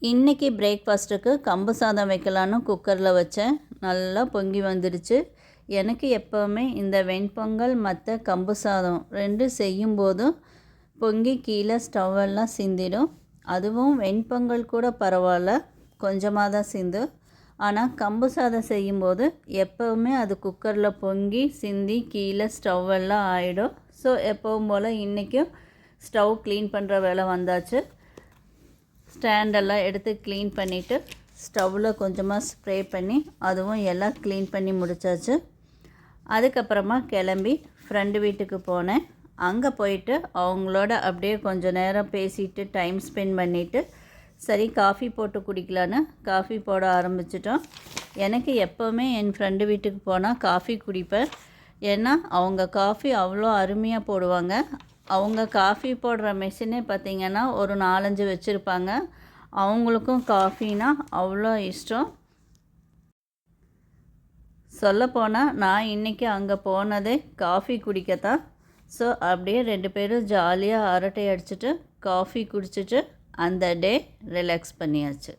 இன்றைக்கி பிரேக்ஃபாஸ்ட்டுக்கு கம்பு சாதம் வைக்கலான்னு குக்கரில் வச்சேன். நல்லா பொங்கி வந்துடுச்சு. எனக்கு எப்போவுமே இந்த வெண்பொங்கல் மற்ற கம்பு சாதம் 2 செய்யும்போதும் பொங்கி கீழே ஸ்டவ்வெல்லாம் சிந்திடும். அதுவும் வெண்பொங்கல் கூட பரவாயில்ல, கொஞ்சமாக தான் சிந்தும். ஆனால் கம்பு சாதம் செய்யும்போது எப்போவுமே அது குக்கரில் பொங்கி சிந்தி கீழே ஸ்டவ்வெல்லாம் ஆகிடும். ஸோ எப்பவும் போல் இன்றைக்கும் ஸ்டவ் க்ளீன் பண்ணுற வேலை வந்தாச்சு. ஸ்டாண்டெல்லாம் எடுத்து க்ளீன் பண்ணிவிட்டு ஸ்டவ்வில் கொஞ்சமாக ஸ்ப்ரே பண்ணி அதுவும் எல்லாம் க்ளீன் பண்ணி முடித்தாச்சு. அதுக்கப்புறமா கிளம்பி ஃப்ரெண்டு வீட்டுக்கு போனேன். அங்கே போயிட்டு அவங்களோட அப்படியே கொஞ்சம் நேரம் பேசிட்டு டைம் ஸ்பெண்ட் பண்ணிவிட்டு சரி காஃபி போட்டு குடிக்கலான்னு காஃபி போட ஆரம்பிச்சிட்டோம். எனக்கு எப்போவுமே என் ஃப்ரெண்டு வீட்டுக்கு போனால் காஃபி குடிப்பேன். ஏன்னா அவங்க காஃபி அவ்வளோ அருமையாக போடுவாங்க. அவங்க காஃபி போடுற மெஷினே பார்த்திங்கன்னா ஒரு 4-5 வச்சுருப்பாங்க. அவங்களுக்கும் காஃபினா அவ்வளோ இஷ்டம். சொல்லப்போனால் நான் இன்றைக்கி அங்கே போனதே காஃபி குடிக்கத்தான். ஸோ அப்படியே 2 பேரும் ஜாலியாக அரட்டை அடிச்சுட்டு காஃபி குடிச்சிட்டு அந்த டே ரிலாக்ஸ் பண்ணியாச்சு.